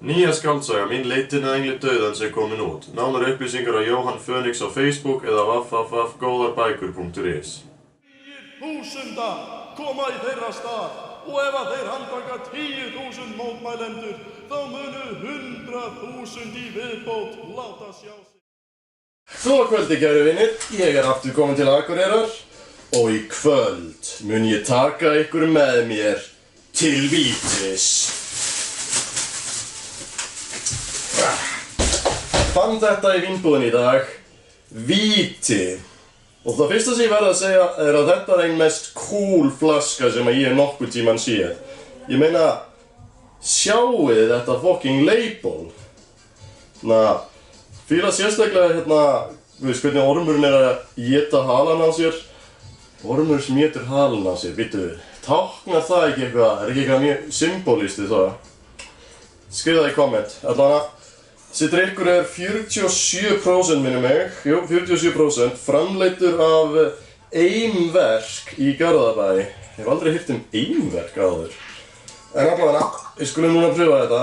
Nýja skáldsaga mín Leitin að engli dauðans er komin út. Nánari upplýsingar á Jóhann Fönix á Facebook eða www.góðarbækur.is. 10.000 koma í þeirra stað og ef að þeir handtaka 10.000 mótmælendur þá munu 100.000 í viðbót láta sjá sig. Góða kvöldi, kæru vinir. Ég er aftur komin til Akureyrar og í kvöld mun ég taka ykkur með mér til Vítis. Fann þetta í vínbúðinni í dag. Víti. Og það fyrsta sem ég verð að segja er að þetta er ein mest cool flaska sem ég hef nokkuð tímann séð. Ég meina, sjáuð þetta fucking label. Fíla sérstaklega þú veist hvernig ormurinn er að éta halan á sér. Ormur sem étur halan á sér, býttu, táknar það ekki eitthvað, er ekki eitthvað mjög symbolíst í það? Skrifa það í komment. Allavega, þessi drykkur er 47% minnum mig, jú, 47%, framleiddur af Eimverk í Garðabæ. Ég hef aldrei heyrt Eimverk áður. En allavega, við skulum núna pröfa þetta.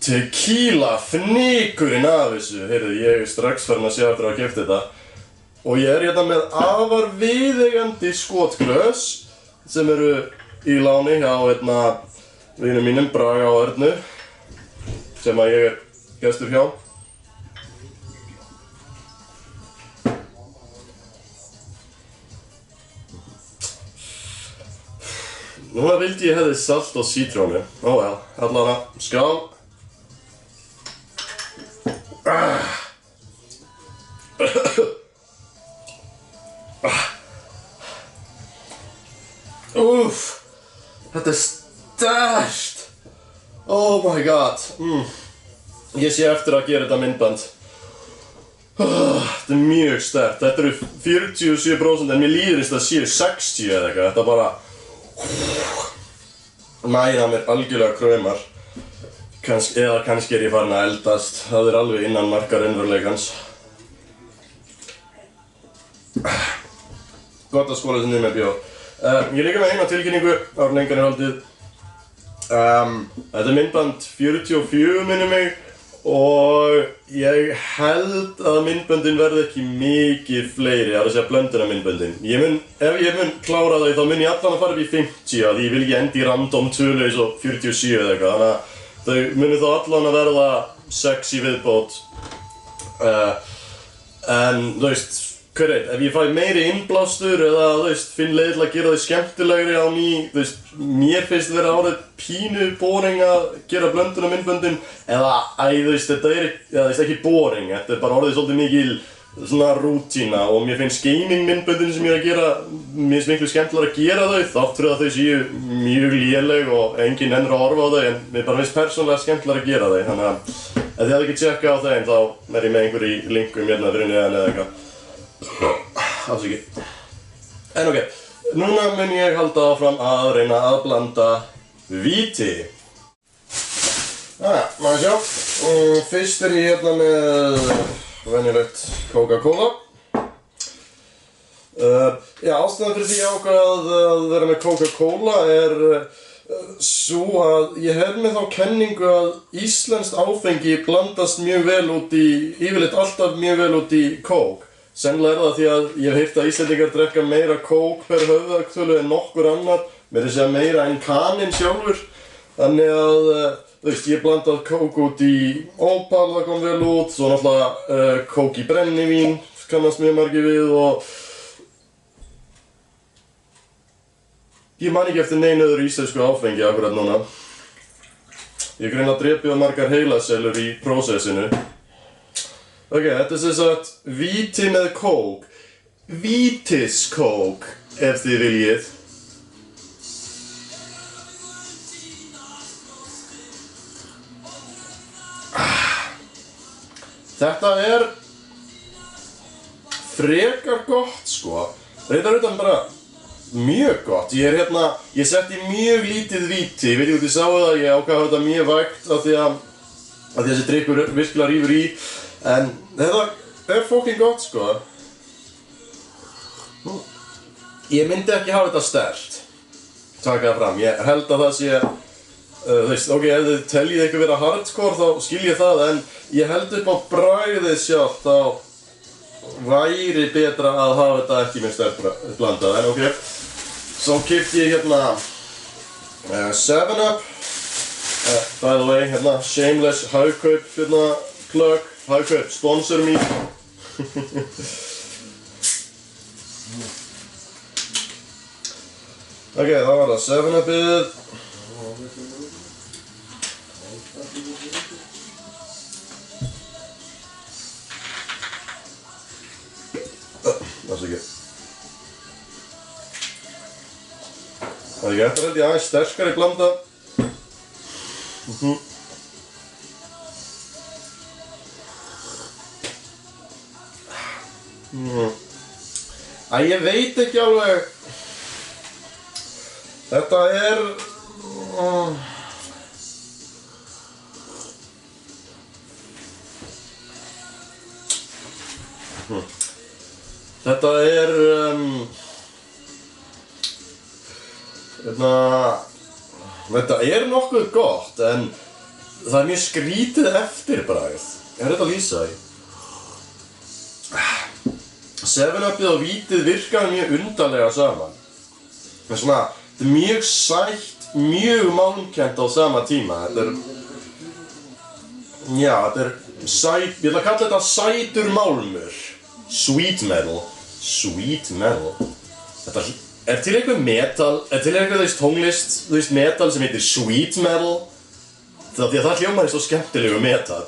Tequila fnykurinn af þessu. Heyrðu, ég er strax farin að sjá eftir að hafa keypt þetta. Og ég er hérna með afar viðeigandi skotglös sem eru í láni hjá vinum mínum Braga og Örnu sem að ég er gestur hjá. Núna vildi ég hefði salt og sítrónu. Óvel, allavega, skál. Úff, þetta er sterkt. Oh my god. Ég sé eftir að gera þetta myndband. Þetta er mjög sterkt. Þetta eru 47% en mér líður eins og það séu 60 eða eitthvað. Þetta bara næða mér algjörlega kraumar. Eða kannski er ég farin að eldast. Það er alveg innan marka raunveruleikans. Gott að skóla þessi niður með bjór. Ég er líka með eina tilkynningu áður en engan er haldið. Þetta er myndband 44 minnum mig og ég held að myndböndin verði ekki mikið fleiri, það er að segja blöndunarmyndböndin. Ef ég mun klára þau þá mun ég allan að fara upp í 50 að ég vil ekki enda í random tölu eins og 47 eða eitthvað. Þannig að þau munu þá allan að verða 6 í viðbót. En þú veist, hver veit, ef ég fæ meiri innblástur eða þú veist, finn leið til að gera þau skemmtilegri á ný, þú veist, mér finnst vera árið pínu boring að gera blöndunarmyndböndin eða, þú veist, þetta er ekki boring, þetta er bara orðið svolítið mikil svona rútína og mér finnst gaming-myndböndin sem ég er að gera, mér finnst miklu skemmtilega að gera þau, þátt fyrir að þau séu mjög léleg og enginn nennir að horfa á þau, en mér bara finnst persónulega skemmtilega að gera þau, þannig að ef þið hafið ekki tjekkað á þeim þá er ég með einhver í linkum hérna fyrir neðan eða eitthvað. Alls ekki. En ok, núna mun ég halda áfram að reyna að blanda víti. Maður sjá. Fyrst er ég hérna með venjulegt Coca-Cola. Ástæðan fyrir því ég ákvað að vera með Coca-Cola er svo að ég hef með þá kenningu að íslenskt áfengi blandast mjög vel út í, yfirleitt alltaf mjög vel út í Coke. Sennilega er það því að ég hef heyrt að Íslendingar drekka meira kók per höfðagtölu en nokkur annar, meira að segja meira en kaninn sjálfur. Þannig að, þú veist, ég blandað kók út í Opal, það kom vel út, svo náttúrulega kók í brennivín, kannast mjög margir við og ég man ekki eftir neinu öðru íslensku áfengi akkurat núna. Ég greinilega drepið á margar heilasellur í prósessinu. Ok, þetta er sem sagt víti með kók. Vítiskók, ef þið viljið. Þetta er frekar gott, sko. Þetta er utan bara mjög gott. Ég setti mjög lítið víti. Ég veit ekki hvort þið sáu það, ég ákvað þetta mjög vægt af því að þessi drykkur virkilega rífur í. En þetta er fucking gott, sko. Ég myndi ekki hafa þetta sterkt. taka það fram. Ég held að það sé, þú veist, ok, ef þið teljið eitthvað vera hardcore þá skil ég það, en ég held upp á bragðið sjálft þá væri betra að hafa þetta ekki með sterk blandað, en ok. Svo keypti ég hérna 7up, by the way, hérna shameless Hagkaup hérna plug, Hagkaup sponsor me. Ok, þá var það 7upið. Afsakið. Það er ekki eftir held ég aðeins sterkari blanda. Ég veit ekki alveg. Þetta er... Þetta er... Þetta er nokkuð gott, en það er mjög skrítið eftirbragð. Ég er þetta að lýsa því. 7upið og vítið virkaði mjög undarlega saman. Það er svona, þetta er mjög sætt, mjög málmkennt á sama tíma. Þetta er... Já, þetta er sæt... Ég ætla að kalla þetta sætur málmur. Sweet metal. Sweet metal. Þetta er til eitthvað metal, til eitthvað þú veist tónlist, þú veist metal sem heitir sweet metal. Því að það hljómar svo skemmtilegu metal.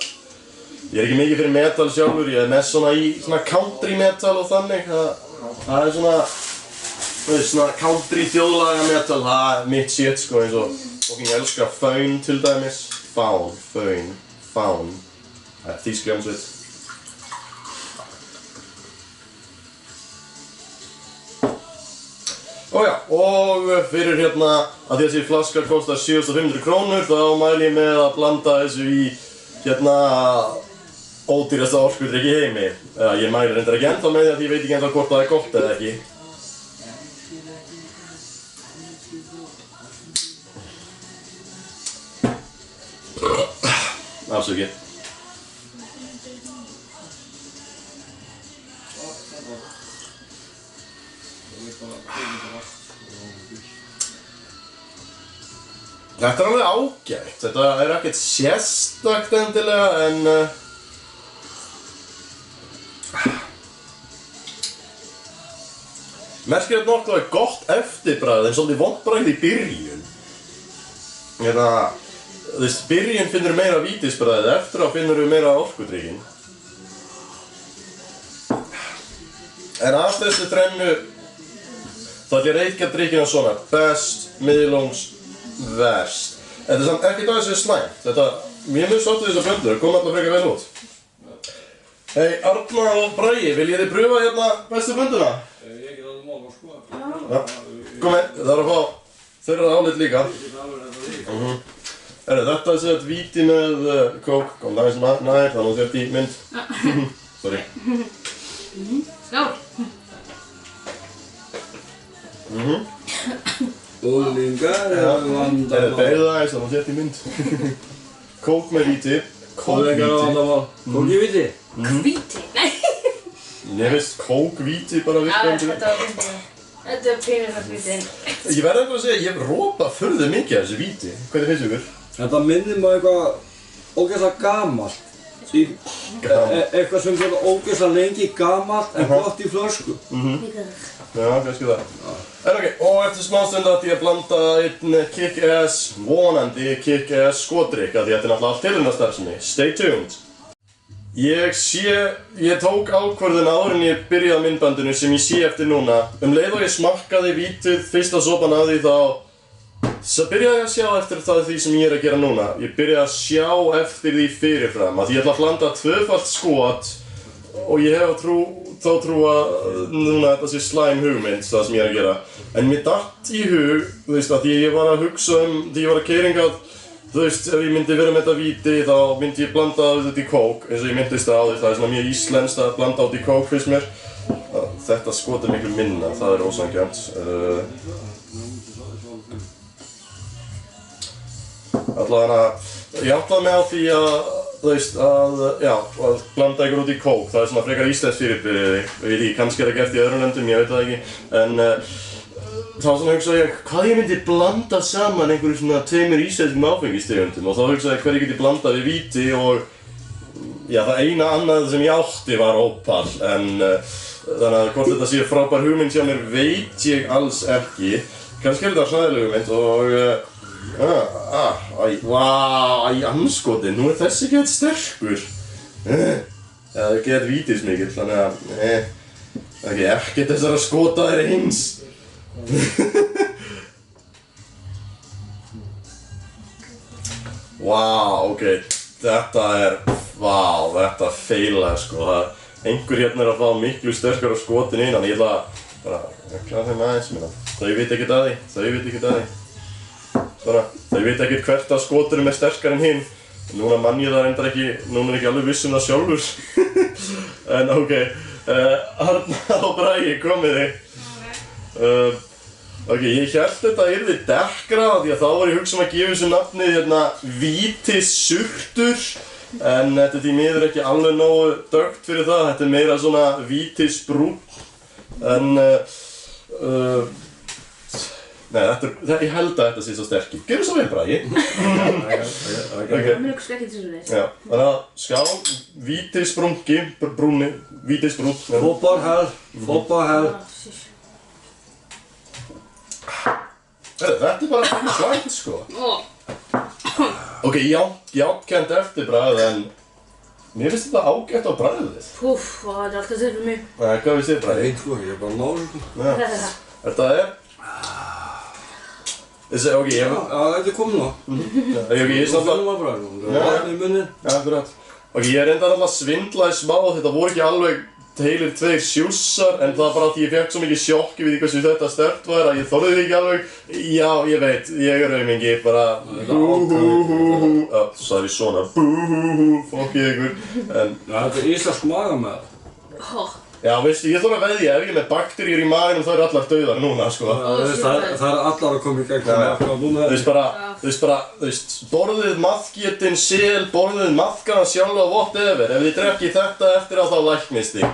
Ég er ekki mikið fyrir metal sjálfur, ég er mest svona í svona country metal og þannig. Það er svona, þú veist, svona country þjóðlaga metal, það er mitt shit sko, eins og fokking elska Faun til dæmis. Faun. Það er þýsk hljómsveit. Ójá, og fyrir hérna að þessi flaska kostar 7.500 krónur, þá mæli ég með að blanda þessu í hérna ódýrasta orkudrykk í heimi. Ég mæli reyndar ekki ennþá með því að ég veit ekki ennþá hvort það er gott eða ekki. Afsakið. Þetta er alveg ágætt, þetta er ekkert sérstakt endilega, en merkilegt nokkuð að það er gott eftirbragð en svolítið vont bragð í byrjun. Þú veist, byrjun finnur meira vítisbragðið, eftir á finnur meira orkudrykkinn. En af þessu þrennu þá ætla ég að reykja drykkina svona, best, miðlungs, verst. Þetta er samt ekkert aðeins slæmt. Mér mjög sáttu þessar blöndur, kom alltaf frekar vel út. Hei, Arna og Bragi, viljið þið pröfa hérna bestu blönduna? Ég get alveg mál sko. Já, kom með, það er að fá þeirra álit líka. Þetta er sett víti með kók, kom það eins nær, þannig að þú ert í mynd. Sorry. Skál! Úlingar eru vandamál. Beigðu það eins, þannig að þú ert í mynd. Kók með víti. Úlingar eru vandamál. Kók í víti? Víti? Nei! Ég veist kókvíti bara virkandi. Þetta var fyndið. Þetta er pínulegt víti. Ég verð eitthvað að segja, ég hef rópað furðu mikið af þessu víti. Hvernig finnst ykkur? Þetta minnir mig á eitthvað ógeðslega gamalt. Eitthvað sem er ógeðslega lengi gamalt en gott í flösku. Já, kannski það. En ok, og eftir smástund ætti ég að blanda einn kick-ass, vonandi kick-ass skotdrykk af því þetta er náttúrulega allt tilraunastarfsemi. Stay tuned. Ég tók ákvörðun áður en ég byrjaði á myndbandinu sem ég sé eftir núna. Leið og ég smakkaði vítið fyrsta sopan af því þá byrjaði ég að sjá eftir því sem ég er að gera núna. Ég byrjaði að sjá eftir því fyrirfram að ég ætla að blanda tvöfalt skot og ég hef þá trú að núna þetta sé slæm hugmynd það sem ég er að gera. En mér datt í hug, þú veist, að því ég var að hugsa því ég var að keyra hingað. Þú veist, ef ég myndi vera með þetta víti þá myndi ég blanda þetta í kók eins og ég myndist það er svona mjög íslenskt að blanda át í kók fyrst mér. Þetta skot er miklu minna, það er ósanngjarnt. allavega ég áttaði mig á því að, þú veist, að blanda ykkur út í kók. Það er svona frekar íslenskt fyrirbrigði. Ég veit ekki, kannski er það gert í öðrum löndum, ég veit það ekki. En þá svona hugsaði ég, hvað ég myndi blanda saman einhverju svona 2 íslenskum áfengistegundum og þá hugsaði ég hver ég geti blandað við víti og það eina annað sem ég átti var Opal en þannig að hvort þetta sé frábær hugmynd hjá mér veit ég alls ekki. Kannski er þetta hræðileg hugmynd og anskotin, nú er þessi gett sterkur. Það er gett vítismikill, þannig að ekkert þessara skota er eins. Ok, þetta feilaði sko. Einhver hérna er að fá miklu sterkara skotin inn, þannig ég ætla að bara klára þeim aðeins minna. Þau veit ekkert að því, Þau veit ekkert hvert að skoturum er sterkar en hinn. Núna man ég það reyndar ekki, núna er ekki alveg viss það sjálfur. En ok, Arna og Bragi, komið þið. Ok, ég hélt þetta yrði dekkra því að þá var ég hugsa að gefa þessu nafnið hérna vítissurtur. En þetta er því miður ekki alveg nógu dökkt fyrir það, þetta er meira svona vítisbrún. En ég held að þetta sé svo sterkir. Gjörðu svo vel, Bragi. Það mun okkur skrekkið til svo þess. Já, þannig að skál, vítisbrungi, vítisbrún. Fótbolhæl. Þetta er bara slæmt, sko. Ok, játkennt eftirbragð, en mér finnst þetta ágætt á bragðið. Púff, það er alltaf til fyrir mig. Hvað finnst þið, Bragi? Ég er bara náður. Þetta er... Ok, ég... Þetta er komið nú. Ég er svona... Þú finnum að bragðið. Það er vatn í munnin. Já, akkurat. Ok, ég reyndar alltaf svindlaði smá, þetta voru ekki alveg heilir 2 sjússar, en það var bara því ég fekk svo mikið sjokk, ég veit ekki hversu þetta sterkt var, að ég þorði því ekki alveg. Já, ég veit, ég er aumingi, bara... Sorry, svona. Fokkið ykkur. Þetta er íslensk magamæð. Já, veistu, ég þarf að veðja, ef ég er með bakteríur í maganum, þá eru allar dauðar núna, sko. Það er allar að koma í gegn. Þú veist, borðið maðkétin sel, borðið maðkana sjálfa, whatever. Ef þið drekkið þetta eftir á þá læknist þig.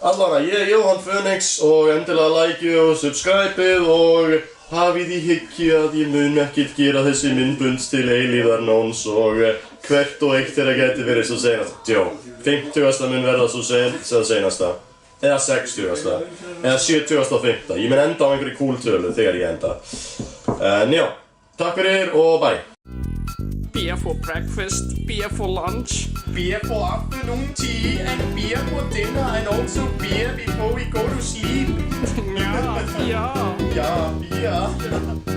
Allavega, ég er Jóhann Fönix og endilega likeið og subscribeið og hafið í hyggju að ég mun ekkert gera þessi myndbund til eilífðar nóns og hvert og eitt þeirra geti verið svo seinast. 50. mun verða svo seinasta. Eða 60. Eða 75. Ég mun enda á einhverju kúltölu þegar ég enda. En já, takk fyrir og bye. Beer for breakfast, beer for lunch, beer for afternoon tea, and beer for dinner, and also beer before we go to sleep. ja. Ja, beer.